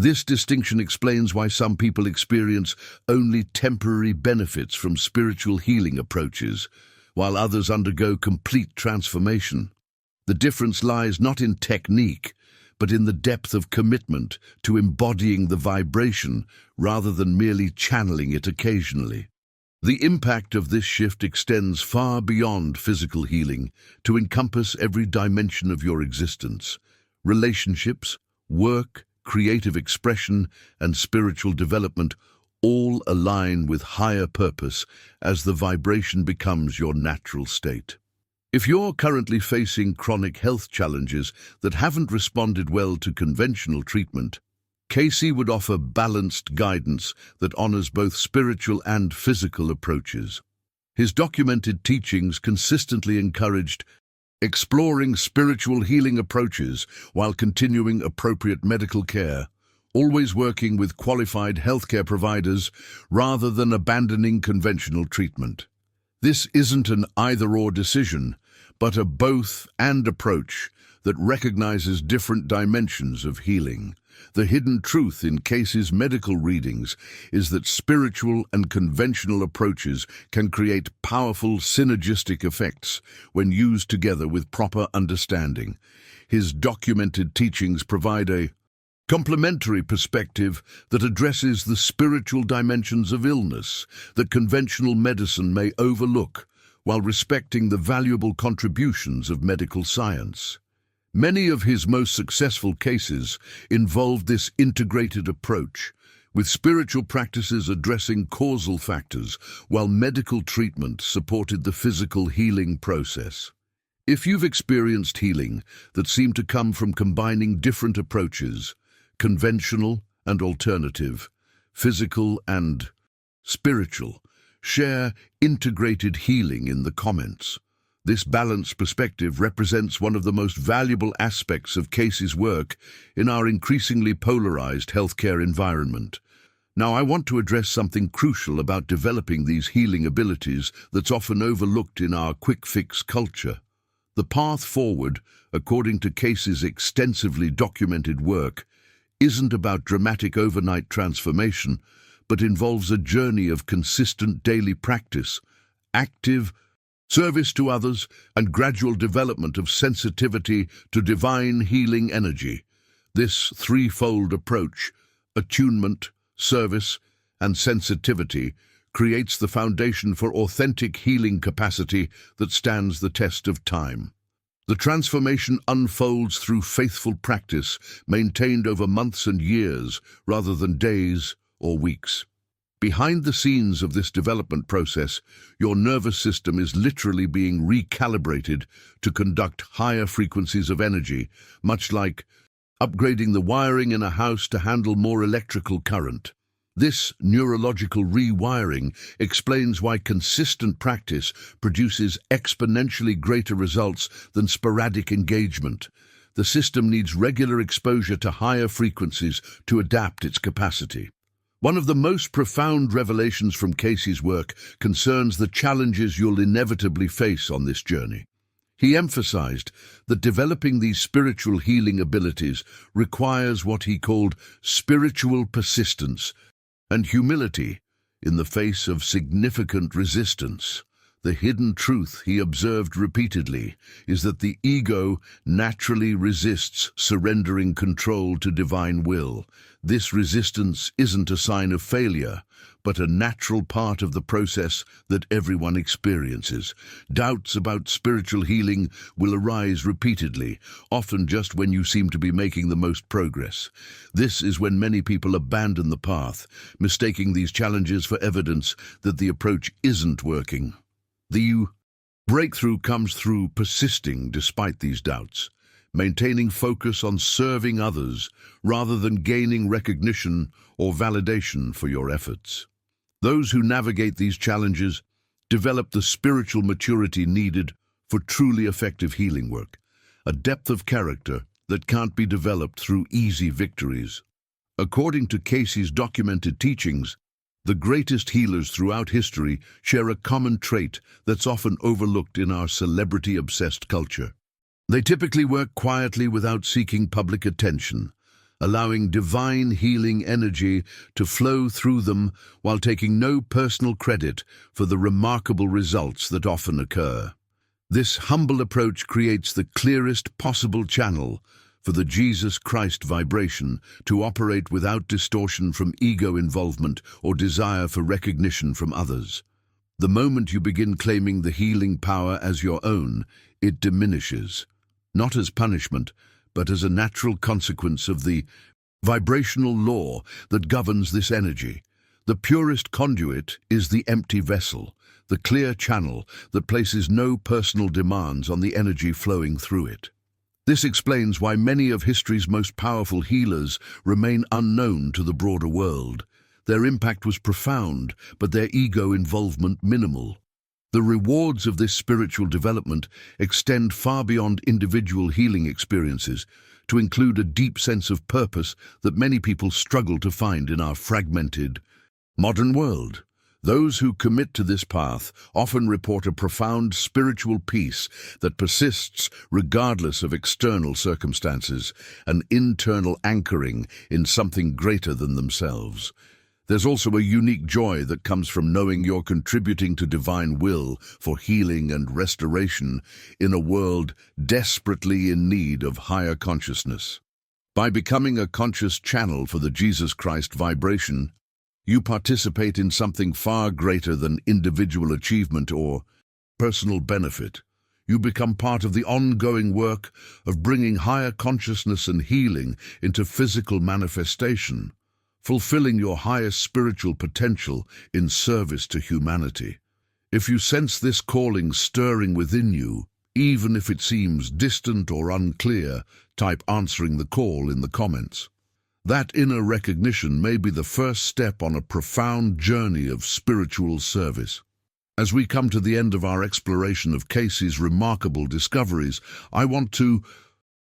This distinction explains why some people experience only temporary benefits from spiritual healing approaches, while others undergo complete transformation. The difference lies not in technique, but in the depth of commitment to embodying the vibration rather than merely channeling it occasionally. The impact of this shift extends far beyond physical healing to encompass every dimension of your existence. Relationships, work, creative expression, and spiritual development all align with higher purpose as the vibration becomes your natural state. If you're currently facing chronic health challenges that haven't responded well to conventional treatment, Cayce would offer balanced guidance that honors both spiritual and physical approaches. His documented teachings consistently encouraged exploring spiritual healing approaches while continuing appropriate medical care, always working with qualified healthcare providers rather than abandoning conventional treatment. This isn't an either-or decision, but a both-and approach that recognizes different dimensions of healing. The hidden truth in Cayce's medical readings is that spiritual and conventional approaches can create powerful synergistic effects when used together with proper understanding. His documented teachings provide a complementary perspective that addresses the spiritual dimensions of illness that conventional medicine may overlook, while respecting the valuable contributions of medical science. Many of his most successful cases involved this integrated approach, with spiritual practices addressing causal factors, while medical treatment supported the physical healing process. If you've experienced healing that seemed to come from combining different approaches, conventional and alternative, physical and spiritual, share integrated healing in the comments. This balanced perspective represents one of the most valuable aspects of Cayce's work in our increasingly polarized healthcare environment. Now, I want to address something crucial about developing these healing abilities that's often overlooked in our quick-fix culture. The path forward, according to Cayce's extensively documented work, isn't about dramatic overnight transformation, but involves a journey of consistent daily practice, active service to others, and gradual development of sensitivity to divine healing energy. This threefold approach, attunement, service, and sensitivity, creates the foundation for authentic healing capacity that stands the test of time. The transformation unfolds through faithful practice, maintained over months and years, rather than days or weeks. Behind the scenes of this development process, your nervous system is literally being recalibrated to conduct higher frequencies of energy, much like upgrading the wiring in a house to handle more electrical current. This neurological rewiring explains why consistent practice produces exponentially greater results than sporadic engagement. The system needs regular exposure to higher frequencies to adapt its capacity. One of the most profound revelations from Cayce's work concerns the challenges you'll inevitably face on this journey. He emphasized that developing these spiritual healing abilities requires what he called spiritual persistence and humility in the face of significant resistance. The hidden truth he observed repeatedly is that the ego naturally resists surrendering control to divine will. This resistance isn't a sign of failure, but a natural part of the process that everyone experiences. Doubts about spiritual healing will arise repeatedly, often just when you seem to be making the most progress. This is when many people abandon the path, mistaking these challenges for evidence that the approach isn't working. The breakthrough comes through persisting despite these doubts, maintaining focus on serving others rather than gaining recognition or validation for your efforts. Those who navigate these challenges develop the spiritual maturity needed for truly effective healing work, a depth of character that can't be developed through easy victories. According to Cayce's documented teachings, the greatest healers throughout history share a common trait that's often overlooked in our celebrity-obsessed culture. They typically work quietly without seeking public attention, allowing divine healing energy to flow through them while taking no personal credit for the remarkable results that often occur. This humble approach creates the clearest possible channel for the Jesus Christ vibration to operate without distortion from ego involvement or desire for recognition from others. The moment you begin claiming the healing power as your own, it diminishes, not as punishment, but as a natural consequence of the vibrational law that governs this energy. The purest conduit is the empty vessel, the clear channel that places no personal demands on the energy flowing through it. This explains why many of history's most powerful healers remain unknown to the broader world. Their impact was profound, but their ego involvement minimal. The rewards of this spiritual development extend far beyond individual healing experiences to include a deep sense of purpose that many people struggle to find in our fragmented, modern world. Those who commit to this path often report a profound spiritual peace that persists regardless of external circumstances, an internal anchoring in something greater than themselves. There's also a unique joy that comes from knowing you're contributing to divine will for healing and restoration in a world desperately in need of higher consciousness. By becoming a conscious channel for the Jesus Christ vibration, you participate in something far greater than individual achievement or personal benefit. You become part of the ongoing work of bringing higher consciousness and healing into physical manifestation, fulfilling your highest spiritual potential in service to humanity. If you sense this calling stirring within you, even if it seems distant or unclear, type "answering the call" in the comments. That inner recognition may be the first step on a profound journey of spiritual service. As we come to the end of our exploration of Cayce's remarkable discoveries, I want to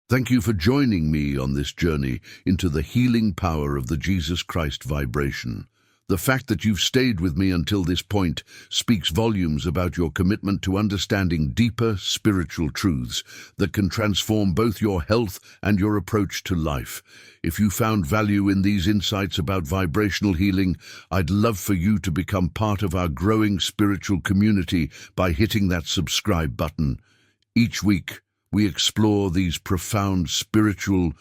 thank you for joining me on this journey into the healing power of the Jesus Christ vibration. The fact that you've stayed with me until this point speaks volumes about your commitment to understanding deeper spiritual truths that can transform both your health and your approach to life. If you found value in these insights about vibrational healing, I'd love for you to become part of our growing spiritual community by hitting that subscribe button. Each week, we explore these profound spiritual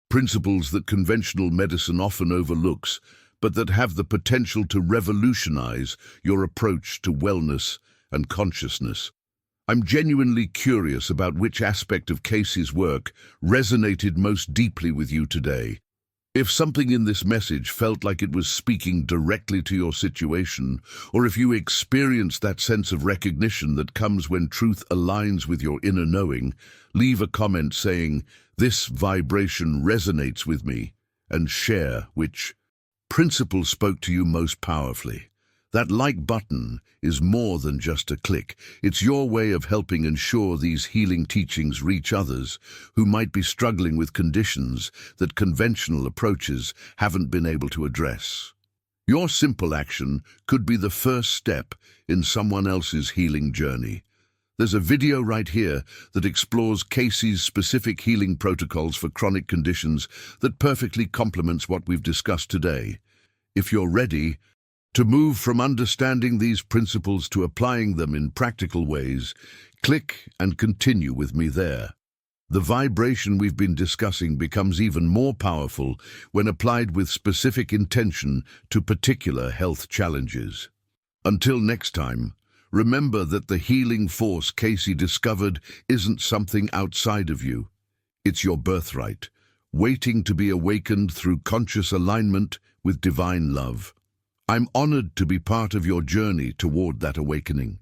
principles that conventional medicine often overlooks, but that have the potential to revolutionize your approach to wellness and consciousness. I'm genuinely curious about which aspect of Cayce's work resonated most deeply with you today. If something in this message felt like it was speaking directly to your situation, or if you experienced that sense of recognition that comes when truth aligns with your inner knowing, leave a comment saying, "This vibration resonates with me," and share which principle spoke to you most powerfully. That like button is more than just a click. It's your way of helping ensure these healing teachings reach others who might be struggling with conditions that conventional approaches haven't been able to address. Your simple action could be the first step in someone else's healing journey. There's a video right here that explores Cayce's specific healing protocols for chronic conditions that perfectly complements what we've discussed today. If you're ready to move from understanding these principles to applying them in practical ways, click and continue with me there. The vibration we've been discussing becomes even more powerful when applied with specific intention to particular health challenges. Until next time, remember that the healing force Cayce discovered isn't something outside of you. It's your birthright, waiting to be awakened through conscious alignment with divine love. I'm honored to be part of your journey toward that awakening.